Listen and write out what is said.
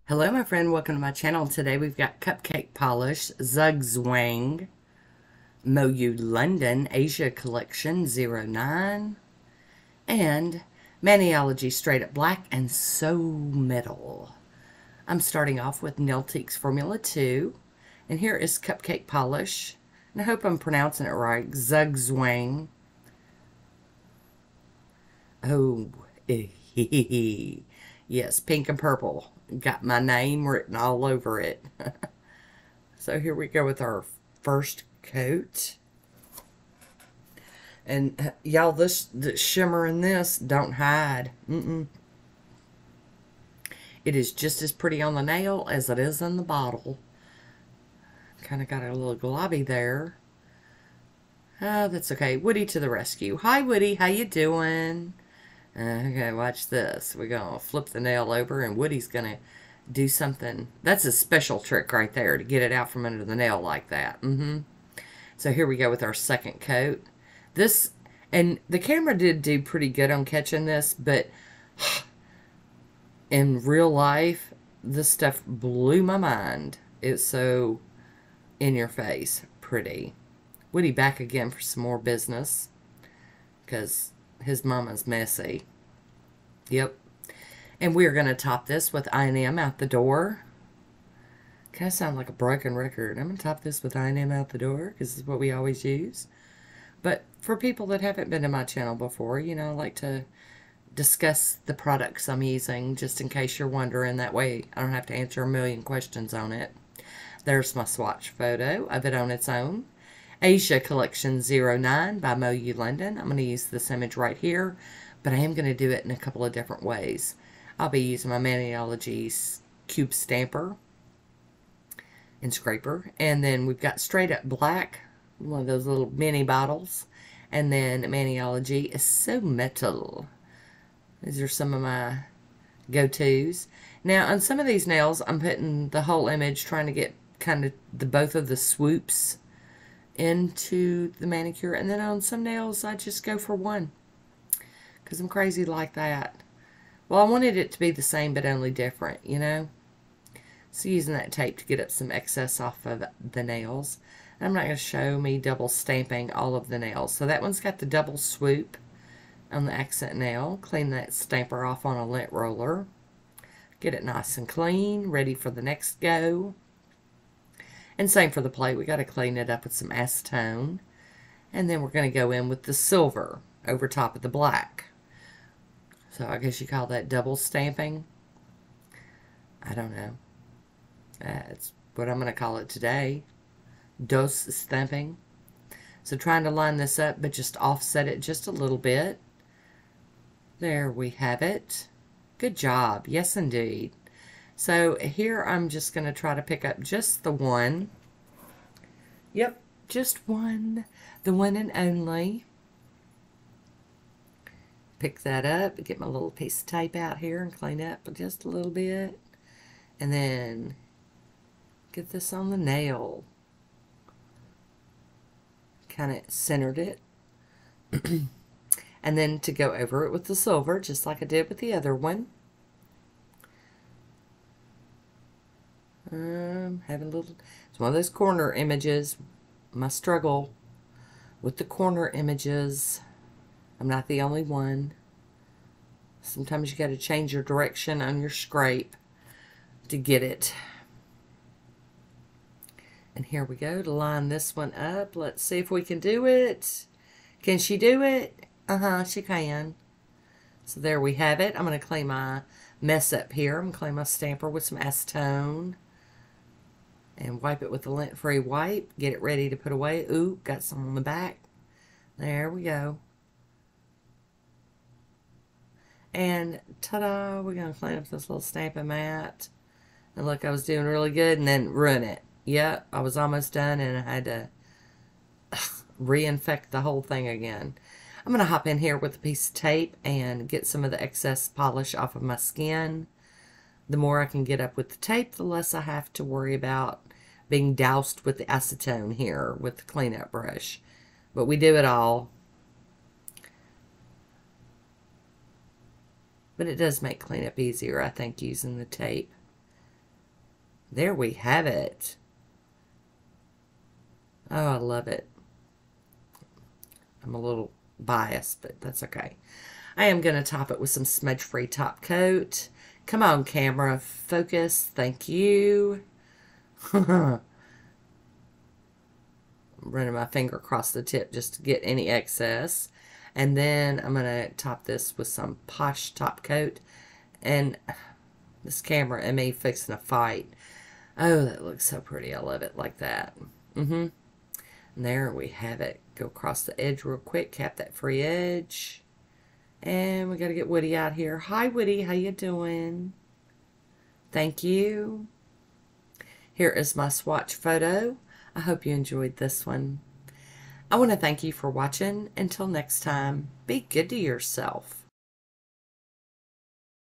Hello, my friend. Welcome to my channel. Today we've got Cupcake Polish, Zugzwang MoYou London Asia Collection 09, and Maniology Straight Up Black and So Metal. I'm starting off with Nailtiques Formula 2, and here is Cupcake Polish, and I hope I'm pronouncing it right, Zugzwang. Oh, yes, pink and purple. Got my name written all over it. So here we go with our first coat. And y'all, the shimmer in this don't hide. It is just as pretty on the nail as it is in the bottle. Kind of got a little globby there. Oh, that's okay. Woody to the rescue. Hi, Woody. How you doing? Okay, watch this. We're going to flip the nail over, and Woody's going to do something. That's a special trick right there, to get it out from under the nail like that. So here we go with our second coat. This, and the camera did do pretty good on catching this, but in real life, this stuff blew my mind. It's so in your face pretty. Woody back again for some more business, because his mama's messy. Yep. And we're going to top this with I&M Out the Door. Kind of sound like a broken record. I'm going to top this with I&M Out the Door, because this is what we always use. But for people that haven't been to my channel before, you know, I like to discuss the products I'm using, just in case you're wondering. That way I don't have to answer a million questions on it. There's my swatch photo of it on its own. Asia Collection 09 by MoYou London. I'm going to use this image right here, but I am going to do it in a couple of different ways. I'll be using my Maniology Cube Stamper and Scraper. And then we've got Straight Up Black, one of those little mini bottles. And then Maniology is So Metal. These are some of my go-tos. Now, on some of these nails, I'm putting the whole image, trying to get kind of both of the swoops into the manicure. And then on some nails, I just go for one, because I'm crazy like that. Well, I wanted it to be the same but only different, you know. So using that tape to get up some excess off of the nails. And I'm not going to show me double stamping all of the nails. So that one's got the double swoop on the accent nail. Clean that stamper off on a lint roller. Get it nice and clean, ready for the next go. And same for the plate. We got to clean it up with some acetone. And then we're going to go in with the silver over top of the black. So I guess you call that double stamping. I don't know. That's what I'm going to call it today. Dos stamping. So trying to line this up, but just offset it just a little bit. There we have it. Good job. Yes, indeed. So here I'm just going to try to pick up just the one. Yep, just one. The one and only. Pick that up, get my little piece of tape out here and clean up just a little bit. And then get this on the nail. Kind of centered it. And then to go over it with the silver, just like I did with the other one. Having a little, it's one of those corner images. My struggle with the corner images. I'm not the only one. Sometimes you got to change your direction on your scrape to get it. And here we go to line this one up. Let's see if we can do it. Can she do it? She can. So there we have it. I'm going to clean my mess up here. I'm going to clean my stamper with some acetone. And wipe it with a lint-free wipe. Get it ready to put away. Ooh, got some on the back. There we go. And ta-da, we're going to clean up this little stamping mat. And look, I was doing really good and then ruin it. Yep, I was almost done and I had to reinfect the whole thing again. I'm going to hop in here with a piece of tape and get some of the excess polish off of my skin. The more I can get up with the tape, the less I have to worry about being doused with the acetone here with the cleanup brush. But we do it all. But it does make cleanup easier, I think, using the tape. There we have it. Oh, I love it. I'm a little biased, but that's okay. I am going to top it with some smudge-free top coat. Come on, camera. Focus. Thank you. I'm running my finger across the tip just to get any excess. And then I'm going to top this with some Poshe top coat. And this camera and me fixing a fight. Oh, that looks so pretty. I love it like that. And there we have it. Go across the edge real quick. Cap that free edge. And we got to get Woody out here. Hi, Woody. How you doing? Thank you. Here is my swatch photo. I hope you enjoyed this one. I want to thank you for watching. Until next time, be good to yourself.